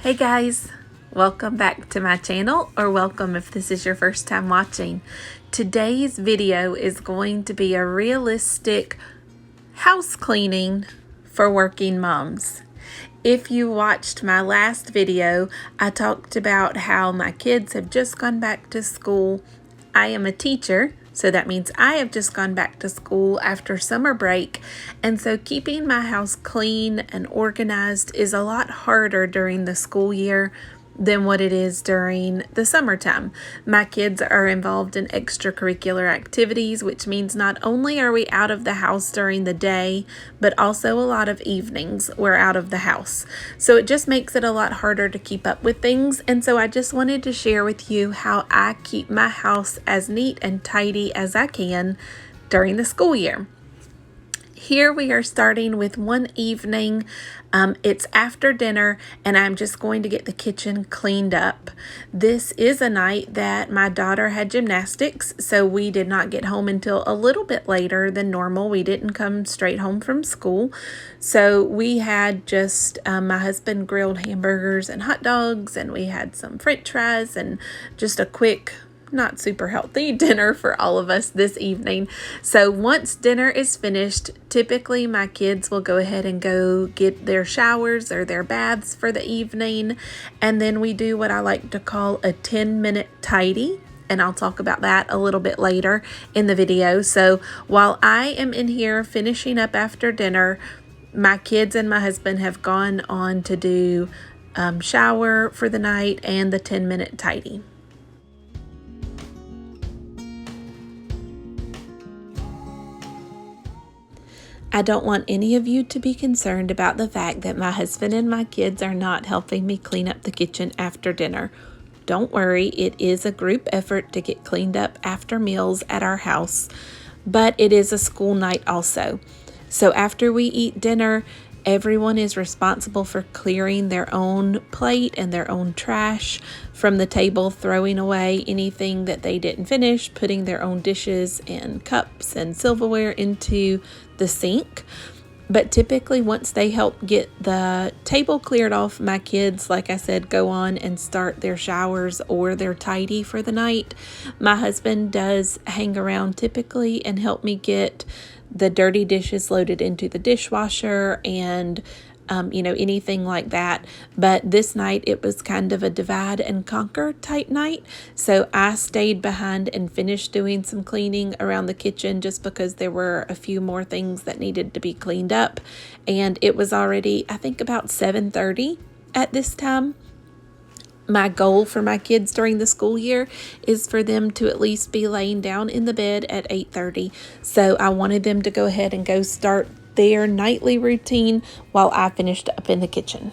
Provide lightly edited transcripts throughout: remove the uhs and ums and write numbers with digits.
Hey guys, welcome back to my channel, or welcome if this is your first time watching. Today's video is going to be a realistic house cleaning for working moms. If you watched my last video, I talked about how my kids have just gone back to school. I am a teacher, so that means I have just gone back to school after summer break, and so keeping my house clean and organized is a lot harder during the school year than what it is during the summertime. My kids are involved in extracurricular activities, which means not only are we out of the house during the day, but also a lot of evenings we're out of the house. So it just makes it a lot harder to keep up with things. And so I just wanted to share with you how I keep my house as neat and tidy as I can during the school year. Here we are starting with one evening. It's after dinner and I'm just going to get the kitchen cleaned up. This is a night that my daughter had gymnastics, so we did not get home until a little bit later than normal. We didn't come straight home from school. So we had just, my husband grilled hamburgers and hot dogs, and we had some french fries and just a quick not super healthy dinner for all of us this evening. So once dinner is finished, typically my kids will go ahead and go get their showers or their baths for the evening. And then we do what I like to call a 10-minute tidy. And I'll talk about that a little bit later in the video. So while I am in here finishing up after dinner, my kids and my husband have gone on to do shower for the night and the 10-minute tidy. I don't want any of you to be concerned about the fact that my husband and my kids are not helping me clean up the kitchen after dinner. Don't worry, it is a group effort to get cleaned up after meals at our house, but it is a school night also. So after we eat dinner, everyone is responsible for clearing their own plate and their own trash from the table, throwing away anything that they didn't finish, putting their own dishes and cups and silverware into the sink. But typically once they help get the table cleared off, my kids, like I said, go on and start their showers or their tidy for the night. My husband does hang around typically and help me get the dirty dishes loaded into the dishwasher and anything like that. But this night it was kind of a divide and conquer type night. So I stayed behind and finished doing some cleaning around the kitchen just because there were a few more things that needed to be cleaned up. And it was already, I think, about 7:30 at this time. My goal for my kids during the school year is for them to at least be laying down in the bed at 8:30. So I wanted them to go ahead and go start their nightly routine while I finished up in the kitchen.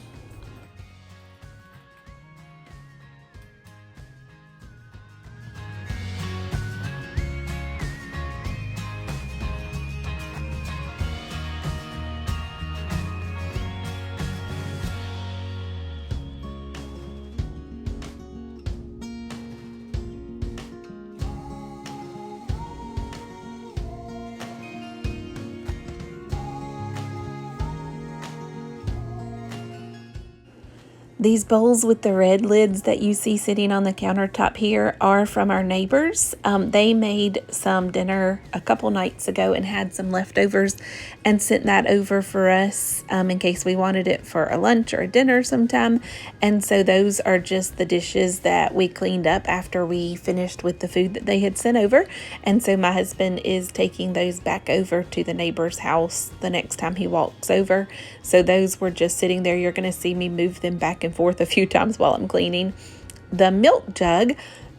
These bowls with the red lids that you see sitting on the countertop here are from our neighbors. They made some dinner a couple nights ago and had some leftovers and sent that over for us in case we wanted it for a lunch or a dinner sometime. And so those are just the dishes that we cleaned up after we finished with the food that they had sent over. And so my husband is taking those back over to the neighbor's house the next time he walks over. So those were just sitting there. You're going to see me move them back and forth a few times while I'm cleaning. The milk jug,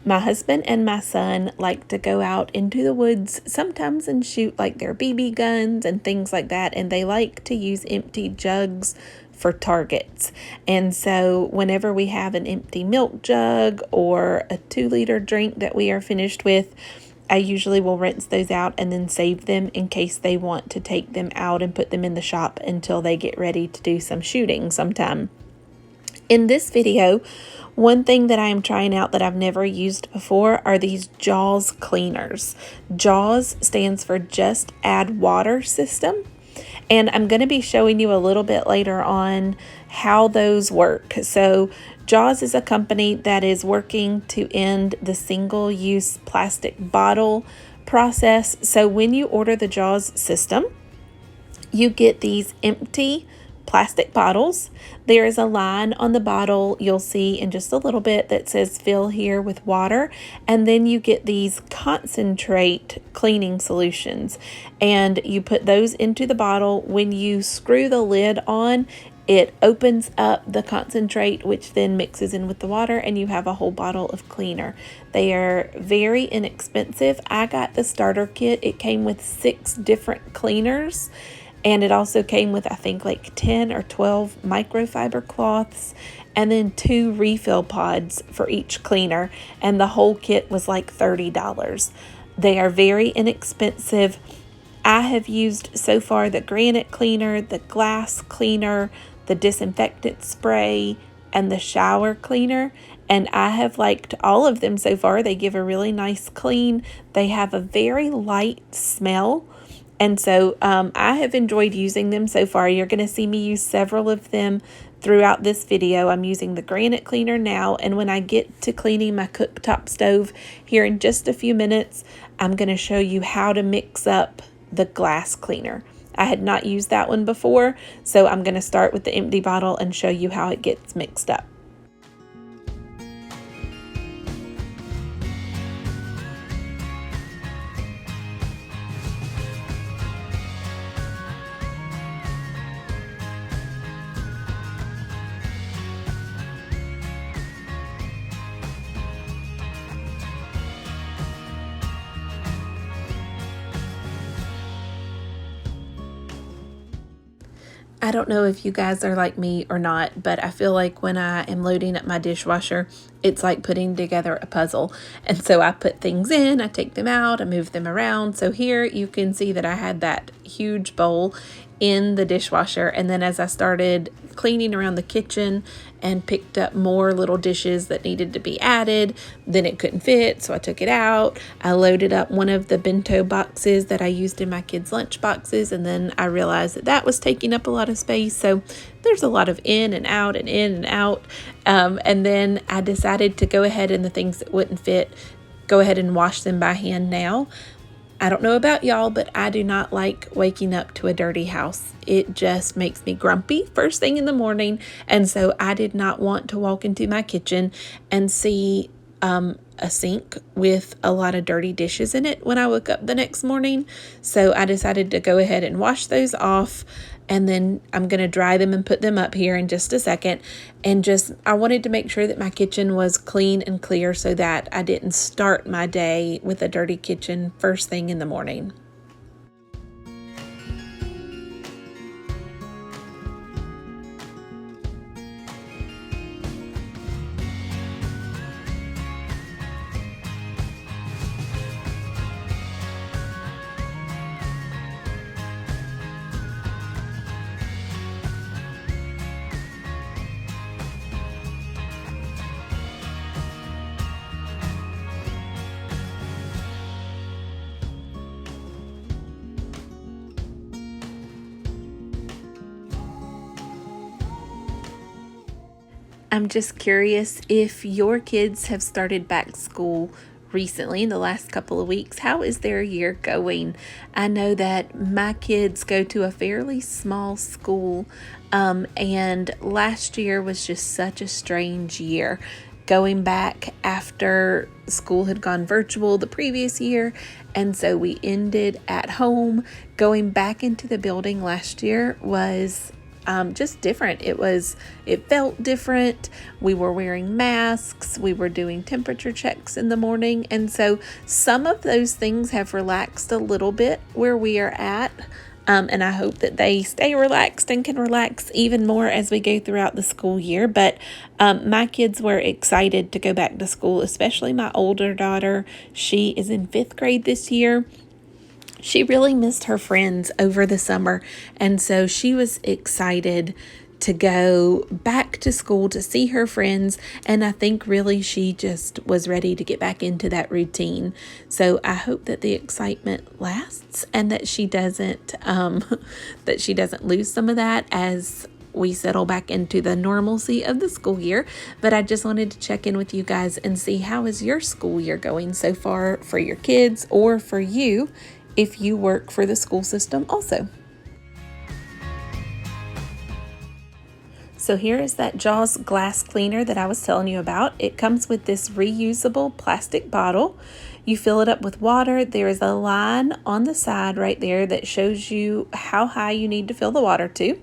my husband and my son like to go out into the woods sometimes and shoot like their BB guns and things like that, and they like to use empty jugs for targets. And so whenever we have an empty milk jug or a 2-liter drink that we are finished with, I usually will rinse those out and then save them in case they want to take them out and put them in the shop until they get ready to do some shooting sometime. In this video, one thing that I am trying out that I've never used before are these JAWS cleaners. JAWS stands for Just Add Water System. And I'm going to be showing you a little bit later on how those work. So Jaws is a company that is working to end the single-use plastic bottle process. So when you order the Jaws system, you get these empty plastic bottles. There is a line on the bottle you'll see in just a little bit that says fill here with water, and then you get these concentrate cleaning solutions, and you put those into the bottle. When you screw the lid on, it opens up the concentrate, which then mixes in with the water, and you have a whole bottle of cleaner. They are very inexpensive. I got the starter kit. It came with 6 different cleaners, and it also came with, I think, like 10 or 12 microfiber cloths, and then 2 refill pods for each cleaner. And the whole kit was like $30. They are very inexpensive. I have used so far the granite cleaner, the glass cleaner, the disinfectant spray, and the shower cleaner. And I have liked all of them so far. They give a really nice clean. They have a very light smell. And so I have enjoyed using them so far. You're going to see me use several of them throughout this video. I'm using the granite cleaner now, and when I get to cleaning my cooktop stove here in just a few minutes, I'm going to show you how to mix up the glass cleaner. I had not used that one before, so I'm going to start with the empty bottle and show you how it gets mixed up. I don't know if you guys are like me or not, but I feel like when I am loading up my dishwasher, it's like putting together a puzzle. And so I put things in, I take them out, I move them around. So here you can see that I had that huge bowl in the dishwasher, and then as I started cleaning around the kitchen and picked up more little dishes that needed to be added, then it couldn't fit, so I took it out. I loaded up one of the bento boxes that I used in my kids' lunch boxes, and then I realized that that was taking up a lot of space, so there's a lot of in and out and in and out. And then I decided to go ahead, and the things that wouldn't fit, go ahead and wash them by hand now. I don't know about y'all, but I do not like waking up to a dirty house. It just makes me grumpy first thing in the morning. And so I did not want to walk into my kitchen and see a sink with a lot of dirty dishes in it when I woke up the next morning. So I decided to go ahead and wash those off, and then I'm going to dry them and put them up here in just a second. And I wanted to make sure that my kitchen was clean and clear so that I didn't start my day with a dirty kitchen first thing in the morning. I'm just curious if your kids have started back school recently in the last couple of weeks. How is their year going? I know that my kids go to a fairly small school, and last year was just such a strange year. Going back after school had gone virtual the previous year, and so we ended at home. Going back into the building last year was just different. It felt different. We were wearing masks. We were doing temperature checks in the morning. And so some of those things have relaxed a little bit where we are at. And I hope that they stay relaxed and can relax even more as we go throughout the school year. But my kids were excited to go back to school, especially my older daughter. She is in 5th grade this year. She really missed her friends over the summer, and so she was excited to go back to school to see her friends, and I think really she just was ready to get back into that routine. So I hope that the excitement lasts and that she doesn't lose some of that as we settle back into the normalcy of the school year. But I just wanted to check in with you guys and see how is your school year going so far for your kids, or for you if you work for the school system also. So here is that Jaws glass cleaner that I was telling you about. It comes with this reusable plastic bottle. You fill it up with water. There is a line on the side right there that shows you how high you need to fill the water to.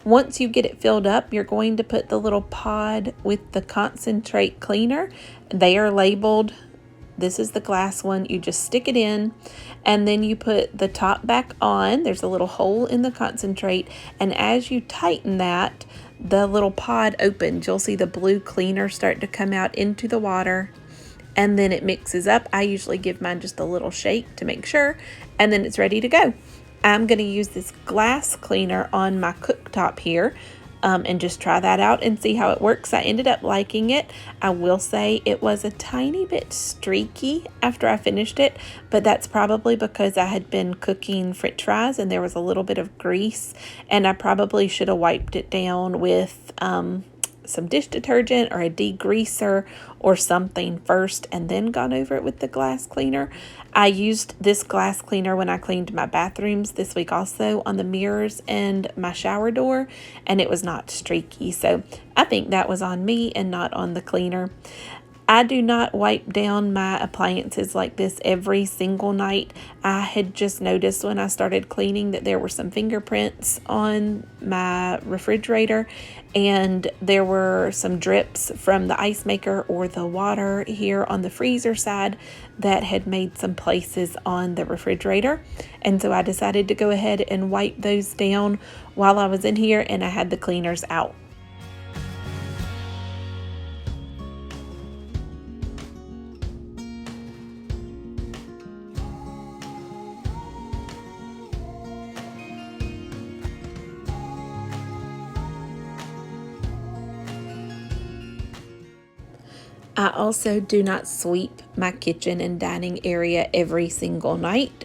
Once you get it filled up, you're going to put the little pod with the concentrate cleaner. They are labeled. This is the glass one. You just stick it in, and then you put the top back on. There's a little hole in the concentrate, and as you tighten that, the little pod opens. You'll see the blue cleaner start to come out into the water, and then it mixes up. I usually give mine just a little shake to make sure, and then it's ready to go. I'm going to use this glass cleaner on my cooktop here and just try that out and see how it works. I ended up liking it. I will say it was a tiny bit streaky after I finished it, but that's probably because I had been cooking French fries and there was a little bit of grease, and I probably should have wiped it down with some dish detergent or a degreaser or something first and then gone over it with the glass cleaner. I used this glass cleaner when I cleaned my bathrooms this week also, on the mirrors and my shower door, and it was not streaky. So I think that was on me and not on the cleaner. I do not wipe down my appliances like this every single night. I had just noticed when I started cleaning that there were some fingerprints on my refrigerator, and there were some drips from the ice maker or the water here on the freezer side that had made some places on the refrigerator. And so I decided to go ahead and wipe those down while I was in here, and I had the cleaners out. I also do not sweep my kitchen and dining area every single night.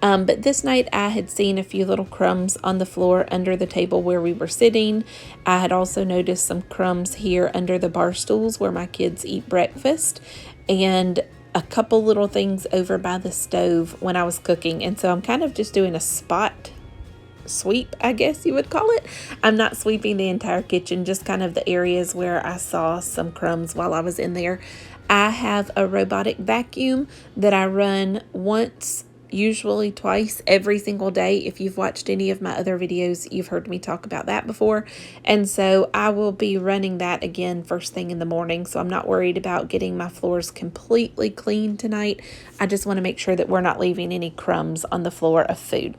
But this night I had seen a few little crumbs on the floor under the table where we were sitting. I had also noticed some crumbs here under the bar stools where my kids eat breakfast, and a couple little things over by the stove when I was cooking. And so I'm kind of just doing a spot sweep, I guess you would call it. I'm not sweeping the entire kitchen, just kind of the areas where I saw some crumbs while I was in there. I have a robotic vacuum that I run once, usually twice every single day. If you've watched any of my other videos, you've heard me talk about that before. And so I will be running that again first thing in the morning. So I'm not worried about getting my floors completely clean tonight. I just want to make sure that we're not leaving any crumbs on the floor of food.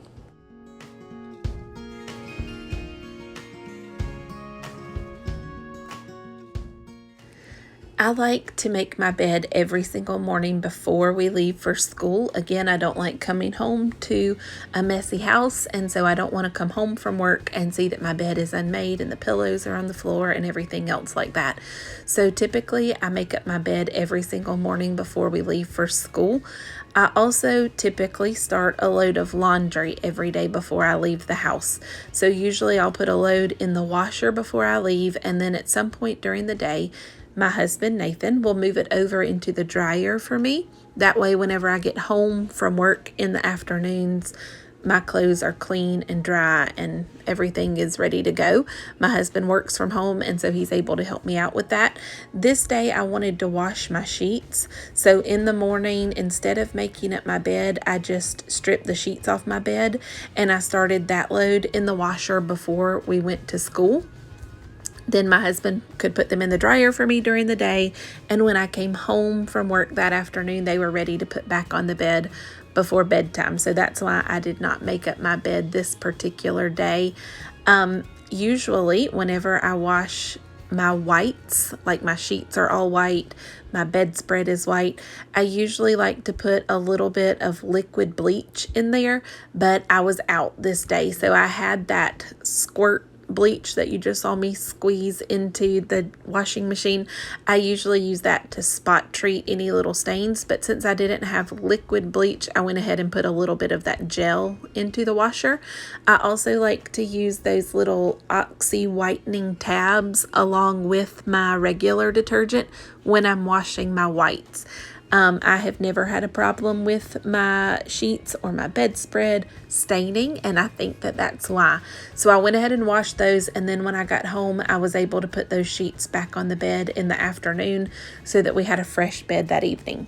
I like to make my bed every single morning before we leave for school. Again, I don't like coming home to a messy house, and so I don't want to come home from work and see that my bed is unmade and the pillows are on the floor and everything else like that. So typically, I make up my bed every single morning before we leave for school. I also typically start a load of laundry every day before I leave the house. So usually I'll put a load in the washer before I leave, and then at some point during the day, my husband, Nathan, will move it over into the dryer for me. That way, whenever I get home from work in the afternoons, my clothes are clean and dry and everything is ready to go. My husband works from home, and so he's able to help me out with that. This day, I wanted to wash my sheets. So in the morning, instead of making up my bed, I just stripped the sheets off my bed, and I started that load in the washer before we went to school. Then my husband could put them in the dryer for me during the day. And when I came home from work that afternoon, they were ready to put back on the bed before bedtime. So that's why I did not make up my bed this particular day. Usually, whenever I wash my whites, like my sheets are all white, my bedspread is white, I usually like to put a little bit of liquid bleach in there, but I was out this day. So I had that squirt bleach that you just saw me squeeze into the washing machine, I usually use that to spot treat any little stains. But since I didn't have liquid bleach, I went ahead and put a little bit of that gel into the washer. I also like to use those little oxy whitening tabs along with my regular detergent when I'm washing my whites. I have never had a problem with my sheets or my bedspread staining, and I think that that's why. So I went ahead and washed those, and then when I got home, I was able to put those sheets back on the bed in the afternoon so that we had a fresh bed that evening.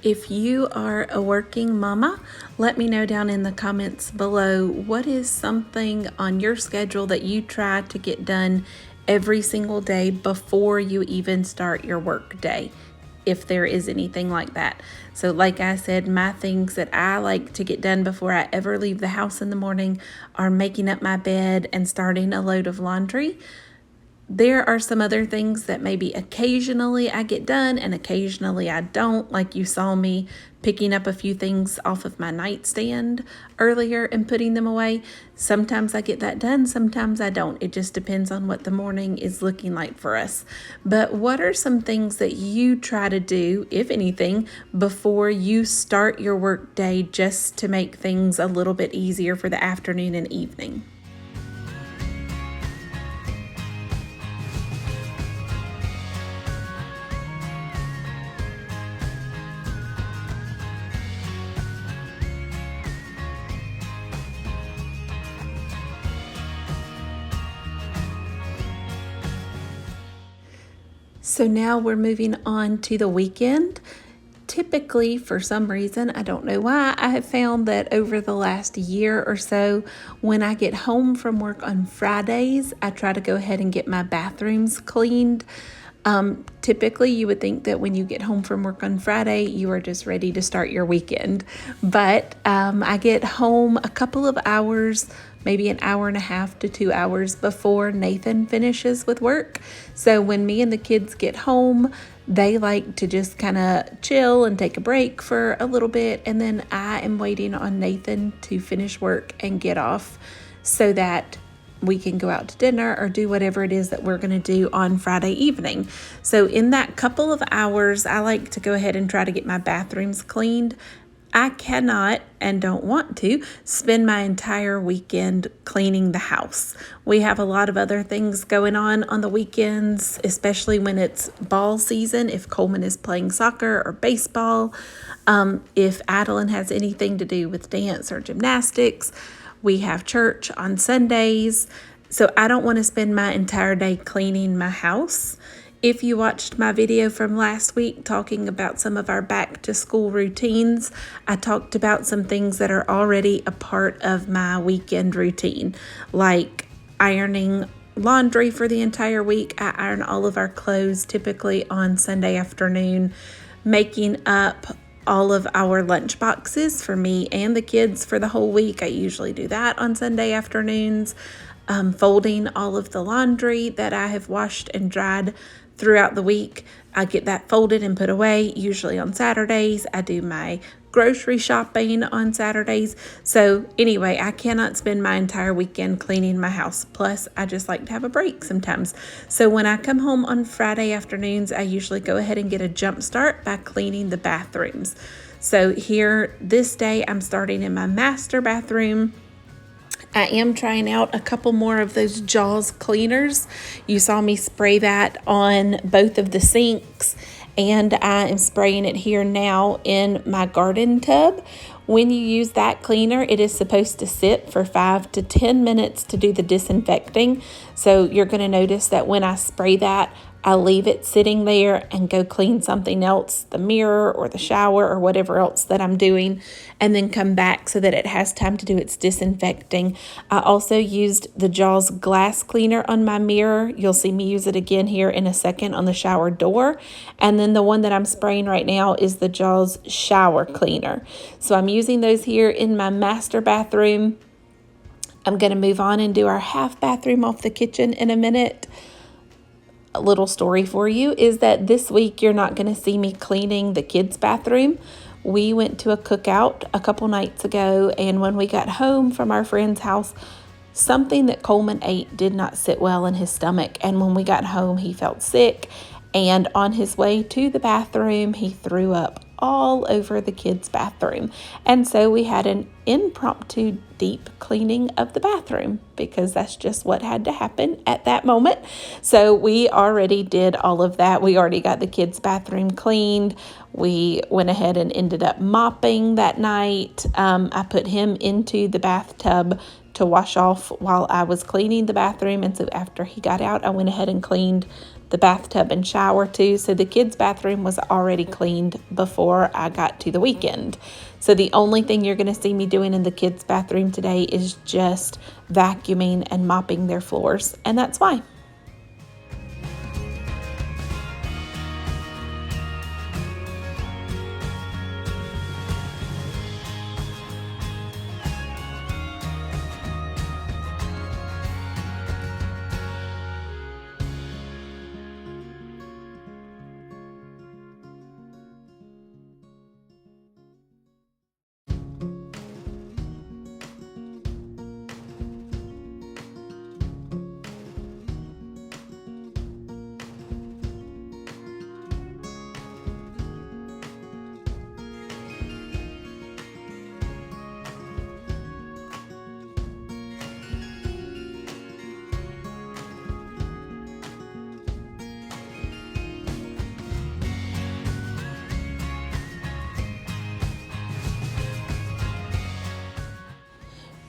If you are a working mama, let me know down in the comments below, what is something on your schedule that you try to get done every single day before you even start your work day, if there is anything like that. So like I said, my things that I like to get done before I ever leave the house in the morning are making up my bed and starting a load of laundry. There are some other things that maybe occasionally I get done and occasionally I don't, like you saw me picking up a few things off of my nightstand earlier and putting them away. Sometimes I get that done, sometimes I don't. It just depends on what the morning is looking like for us. But what are some things that you try to do, if anything, before you start your work day, just to make things a little bit easier for the afternoon and evening? So now we're moving on to the weekend. Typically, for some reason, I don't know why, I have found that over the last year or so, when I get home from work on Fridays, I try to go ahead and get my bathrooms cleaned. Typically, you would think that when you get home from work on Friday, you are just ready to start your weekend. But I get home a couple of hours, maybe an hour and a half to 2 hours before Nathan finishes with work. So when me and the kids get home, they like to just kind of chill and take a break for a little bit. And then I am waiting on Nathan to finish work and get off so that we can go out to dinner or do whatever it is that we're going to do on Friday evening. So in that couple of hours, I like to go ahead and try to get my bathrooms cleaned. I cannot and don't want to spend my entire weekend cleaning the house. We have a lot of other things going on the weekends, especially when it's ball season, if Coleman is playing soccer or baseball, if Adeline has anything to do with dance or gymnastics. We have church on Sundays, so I don't want to spend my entire day cleaning my house. If you watched my video from last week talking about some of our back to school routines, I talked about some things that are already a part of my weekend routine, like ironing laundry for the entire week. I iron all of our clothes typically on Sunday afternoon, making up all of our lunch boxes for me and the kids for the whole week. I usually do that on Sunday afternoons. Folding all of the laundry that I have washed and dried throughout the week. I get that folded and put away, usually on Saturdays. I do my grocery shopping on Saturdays. So anyway, I cannot spend my entire weekend cleaning my house. Plus, I just like to have a break sometimes. So when I come home on Friday afternoons, I usually go ahead and get a jump start by cleaning the bathrooms. So here this day, I'm starting in my master bathroom. I am trying out a couple more of those Jaws cleaners. You saw me spray that on both of the sinks, and I am spraying it here now in my garden tub. When you use that cleaner, it is supposed to sit for 5 to 10 minutes to do the disinfecting. So you're going to notice that when I spray that, I leave it sitting there and go clean something else, the mirror or the shower or whatever else that I'm doing, and then come back so that it has time to do its disinfecting. I also used the Jaws glass cleaner on my mirror. You'll see me use it again here in a second on the shower door. And then the one that I'm spraying right now is the Jaws shower cleaner. So I'm using those here in my master bathroom. I'm going to move on and do our half bathroom off the kitchen in a minute. A little story for you is that this week you're not going to see me cleaning the kids' bathroom. We went to a cookout a couple nights ago, and when we got home from our friend's house, something that Coleman ate did not sit well in his stomach, and when we got home he felt sick, and on his way to the bathroom he threw up all over the kids' bathroom. And so we had an impromptu deep cleaning of the bathroom because that's just what had to happen at that moment. So we already did all of that. We already got the kids' bathroom cleaned. We went ahead and ended up mopping that night. I put him into the bathtub to wash off while I was cleaning the bathroom. And so after he got out, I went ahead and cleaned the bathtub and shower too. So the kids' bathroom was already cleaned before I got to the weekend. So the only thing you're going to see me doing in the kids' bathroom today is just vacuuming and mopping their floors. And that's why.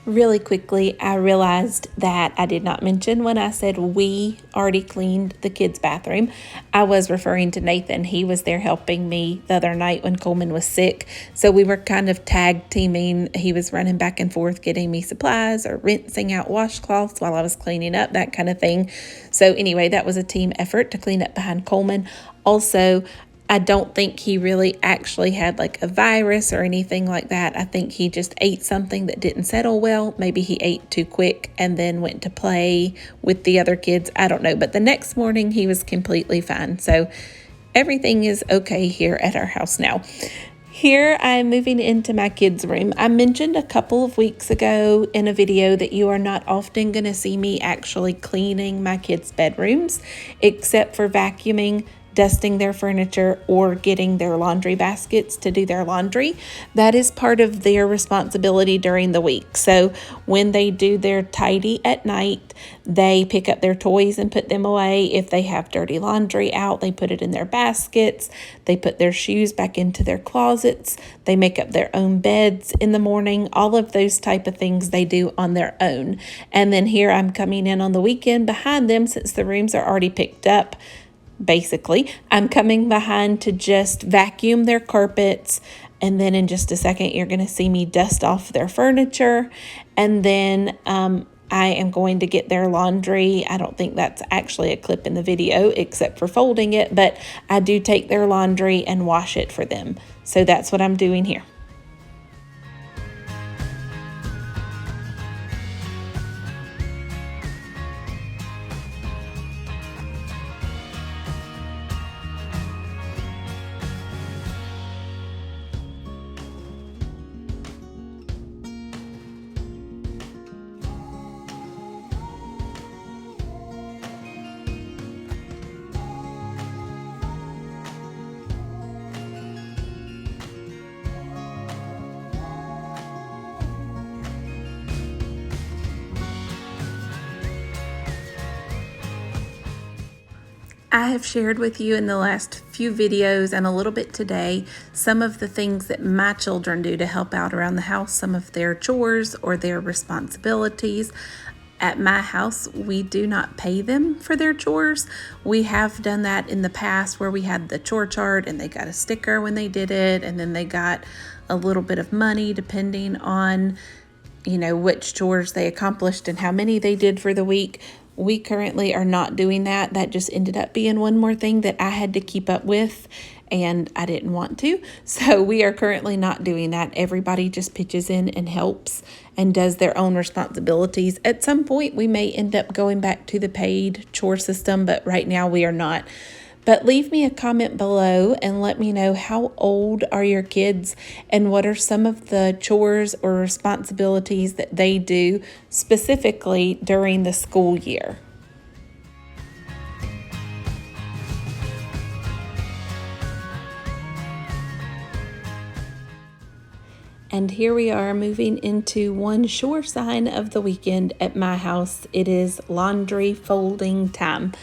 Really quickly, I realized that I did not mention when I said we already cleaned the kids' bathroom. I was referring to Nathan. He was there helping me the other night when Coleman was sick. So we were kind of tag teaming. He was running back and forth getting me supplies or rinsing out washcloths while I was cleaning up, that kind of thing. So anyway, that was a team effort to clean up behind Coleman. Also, I don't think he really actually had like a virus or anything like that. I think he just ate something that didn't settle well. Maybe he ate too quick and then went to play with the other kids. I don't know. But the next morning he was completely fine. So everything is okay here at our house now. Here I'm moving into my kids' room. I mentioned a couple of weeks ago in a video that you are not often going to see me actually cleaning my kids' bedrooms, except for vacuuming, dusting their furniture, or getting their laundry baskets to do their laundry. That is part of their responsibility during the week. So when they do their tidy at night, they pick up their toys and put them away. If they have dirty laundry out, they put it in their baskets. They put their shoes back into their closets. They make up their own beds in the morning. All of those type of things they do on their own. And then here I'm coming in on the weekend behind them since the rooms are already picked up. Basically, I'm coming behind to just vacuum their carpets, and then in just a second you're going to see me dust off their furniture, and then I am going to get their laundry. I don't think that's actually a clip in the video except for folding it, but I do take their laundry and wash it for them. So that's what I'm doing here. I have shared with you in the last few videos and a little bit today some of the things that my children do to help out around the house, some of their chores or their responsibilities. at my house, we do not pay them for their chores. We have done that in the past where we had the chore chart and they got a sticker when they did it, and then they got a little bit of money depending on, which chores they accomplished and how many they did for the week. We currently are not doing that. That just ended up being one more thing that I had to keep up with, and I didn't want to. So we are currently not doing that. Everybody just pitches in and helps and does their own responsibilities. At some point, we may end up going back to the paid chore system, but right now we are not. But leave me a comment below and let me know, how old are your kids and what are some of the chores or responsibilities that they do specifically during the school year. And here we are moving into one sure sign of the weekend at my house. It is laundry folding time.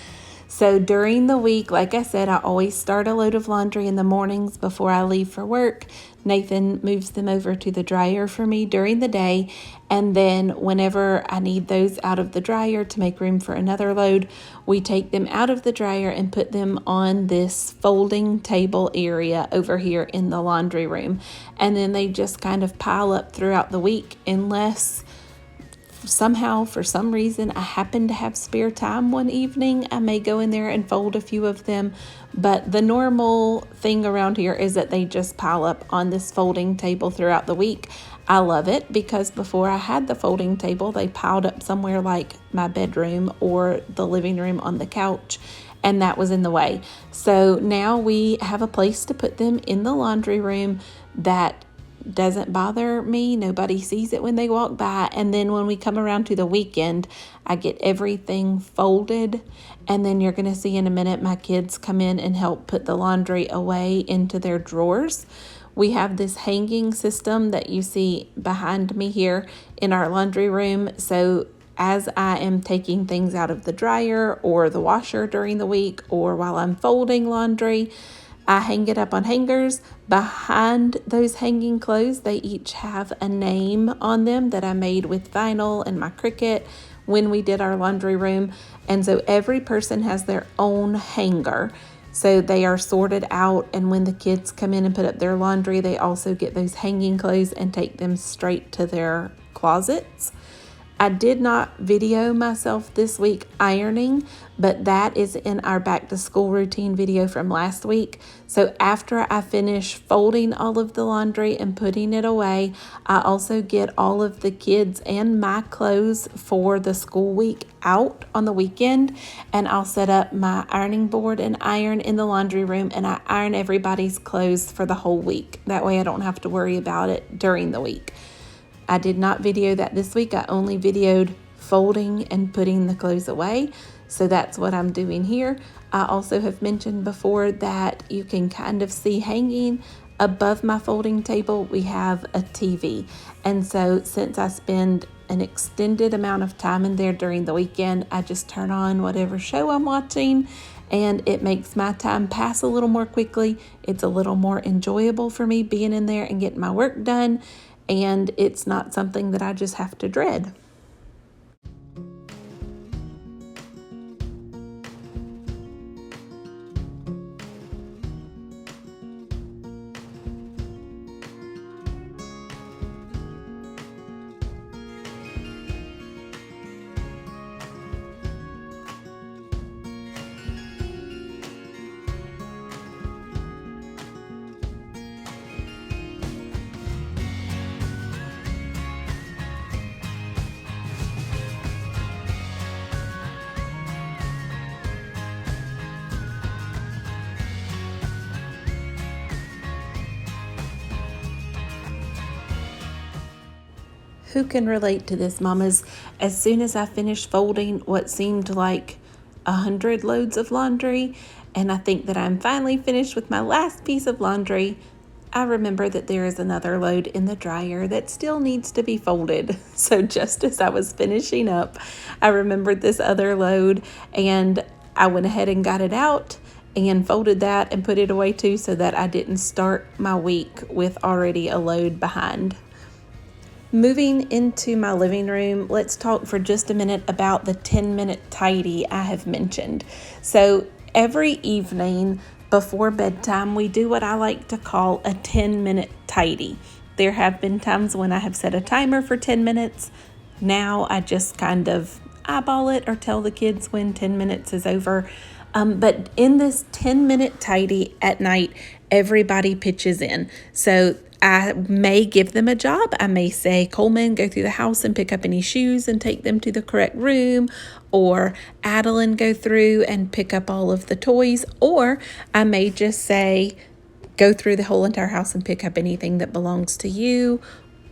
So during the week, like I said, I always start a load of laundry in the mornings before I leave for work. Nathan moves them over to the dryer for me during the day. And then whenever I need those out of the dryer to make room for another load, we take them out of the dryer and put them on this folding table area over here in the laundry room. And then they just kind of pile up throughout the week unless somehow, for some reason, I happen to have spare time one evening. I may go in there and fold a few of them, but the normal thing around here is that they just pile up on this folding table throughout the week. I love it because before I had the folding table, they piled up somewhere like my bedroom or the living room on the couch, and that was in the way. So now we have a place to put them in the laundry room that doesn't bother me. Nobody sees it when they walk by. And then when we come around to the weekend, I get everything folded. And then you're going to see in a minute my kids come in and help put the laundry away into their drawers. We have this hanging system that you see behind me here in our laundry room. So as I am taking things out of the dryer or the washer during the week, or while I'm folding laundry, I hang it up on hangers. Behind those hanging clothes, they each have a name on them that I made with vinyl and my Cricut when we did our laundry room. And so every person has their own hanger. So they are sorted out, and when the kids come in and put up their laundry, they also get those hanging clothes and take them straight to their closets. I did not video myself this week ironing, but that is in our back to school routine video from last week. So after I finish folding all of the laundry and putting it away, I also get all of the kids and my clothes for the school week out on the weekend, and I'll set up my ironing board and iron in the laundry room, and I iron everybody's clothes for the whole week. That way I don't have to worry about it during the week. I did not video that this week. I only videoed folding and putting the clothes away. So that's what I'm doing here. I also have mentioned before that you can kind of see hanging above my folding table, we have a TV. And so since I spend an extended amount of time in there during the weekend, I just turn on whatever show I'm watching, and it makes my time pass a little more quickly. It's a little more enjoyable for me being in there and getting my work done. And it's not something that I just have to dread. Who can relate to this, mamas? As soon as I finished folding what seemed like 100 loads of laundry, and I think that I'm finally finished with my last piece of laundry, I remember that there is another load in the dryer that still needs to be folded. So just as I was finishing up, I remembered this other load, and I went ahead and got it out and folded that and put it away too, so that I didn't start my week with already a load behind. Moving into my living room, let's talk for just a minute about the 10-minute tidy I have mentioned. So every evening before bedtime, we do what I like to call a 10-minute tidy. There have been times when I have set a timer for 10 minutes. Now I just kind of eyeball it or tell the kids when 10 minutes is over. But in this 10-minute tidy at night, everybody pitches in. So I may give them a job. I may say, Coleman, go through the house and pick up any shoes and take them to the correct room. Or Adeline, go through and pick up all of the toys. Or I may just say, go through the whole entire house and pick up anything that belongs to you.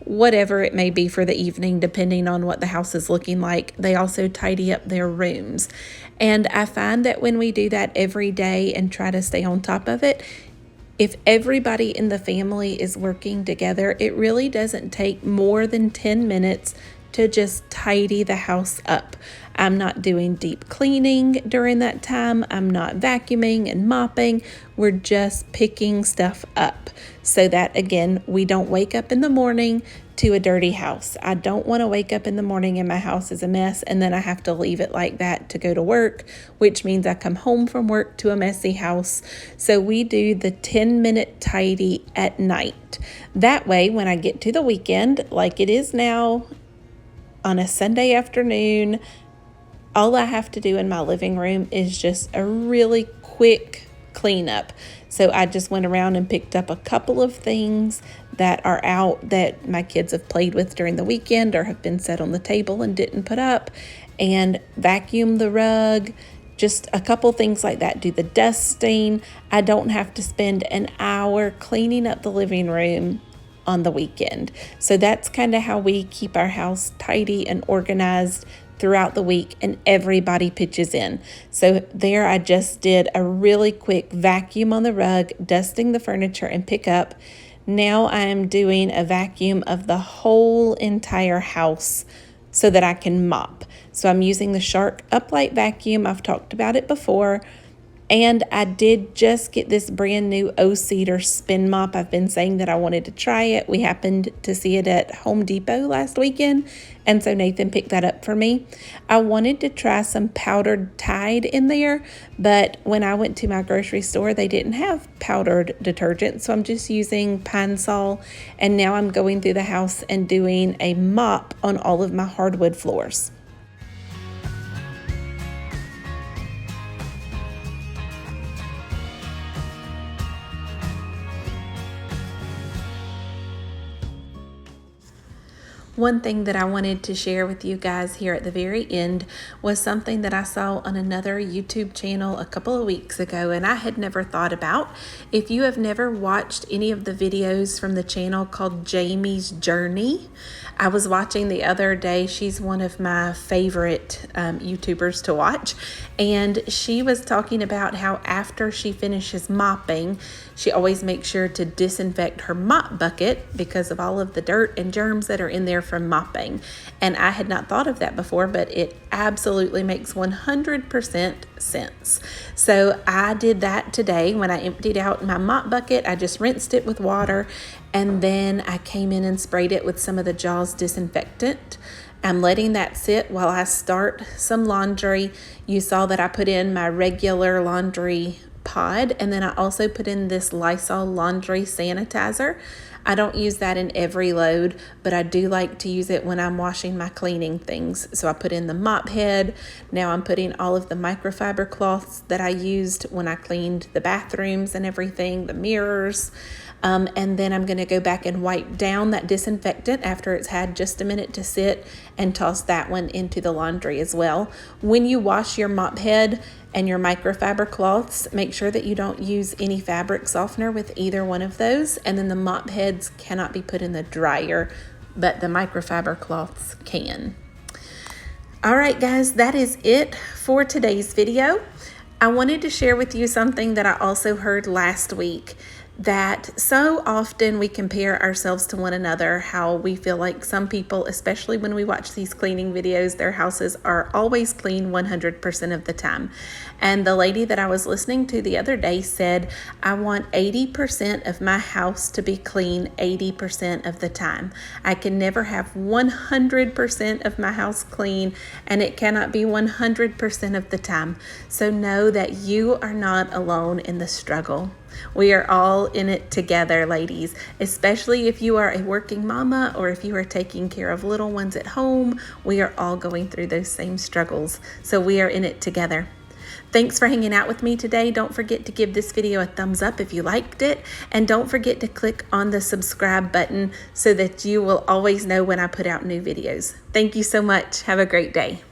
Whatever it may be for the evening, depending on what the house is looking like. They also tidy up their rooms. And I find that when we do that every day and try to stay on top of it, if everybody in the family is working together, it really doesn't take more than 10 minutes to just tidy the house up. I'm not doing deep cleaning during that time. I'm not vacuuming and mopping. We're just picking stuff up so that, again, we don't wake up in the morning to a dirty house. I don't want to wake up in the morning and my house is a mess and then I have to leave it like that to go to work, which means I come home from work to a messy house. So we do the 10-minute tidy at night. That way, when I get to the weekend, like it is now on a Sunday afternoon, all I have to do in my living room is just a really quick cleanup. So I just went around and picked up a couple of things that are out that my kids have played with during the weekend or have been set on the table and didn't put up, and vacuum the rug, just a couple things like that. Do the dusting. I don't have to spend an hour cleaning up the living room on the weekend. So that's kind of how we keep our house tidy and organized throughout the week, and everybody pitches in. So there I just did a really quick vacuum on the rug, dusting the furniture and pick up. Now I am doing a vacuum of the whole entire house so that I can mop. So I'm using the Shark Uplight vacuum. I've talked about it before. And I did just get this brand new O-Cedar spin mop. I've been saying that I wanted to try it. We happened to see it at Home Depot last weekend, and so Nathan picked that up for me. I wanted to try some powdered Tide in there, but when I went to my grocery store, they didn't have powdered detergent, so I'm just using Pine Sol, and now I'm going through the house and doing a mop on all of my hardwood floors. One thing that I wanted to share with you guys here at the very end was something that I saw on another YouTube channel a couple of weeks ago, and I had never thought about. If you have never watched any of the videos from the channel called Jamie's Journey, I was watching the other day. She's one of my favorite YouTubers to watch, and she was talking about how after she finishes mopping, she always makes sure to disinfect her mop bucket because of all of the dirt and germs that are in there from mopping. And I had not thought of that before, but it absolutely makes 100% sense. So I did that today. When I emptied out my mop bucket, I just rinsed it with water, and then I came in and sprayed it with some of the Jaws disinfectant. I'm letting that sit while I start some laundry. You saw that I put in my regular laundry pod, and then I also put in this Lysol laundry sanitizer. I don't use that in every load, but I do like to use it when I'm washing my cleaning things. So I put in the mop head. Now I'm putting all of the microfiber cloths that I used when I cleaned the bathrooms and everything, the mirrors. And then I'm going to go back and wipe down that disinfectant after it's had just a minute to sit, and toss that one into the laundry as well. When you wash your mop head and your microfiber cloths, make sure that you don't use any fabric softener with either one of those. And then the mop heads cannot be put in the dryer, but the microfiber cloths can. All right, guys, that is it for today's video. I wanted to share with you something that I also heard last week. that so often we compare ourselves to one another, how we feel like some people, especially when we watch these cleaning videos, their houses are always clean 100% of the time. And the lady that I was listening to the other day said, I want 80% of my house to be clean 80% of the time. I can never have 100% of my house clean, and it cannot be 100% of the time. So know that you are not alone in the struggle. We are all in it together, ladies, especially if you are a working mama or if you are taking care of little ones at home. We are all going through those same struggles. So we are in it together. Thanks for hanging out with me today. Don't forget to give this video a thumbs up if you liked it. And don't forget to click on the subscribe button so that you will always know when I put out new videos. Thank you so much. Have a great day.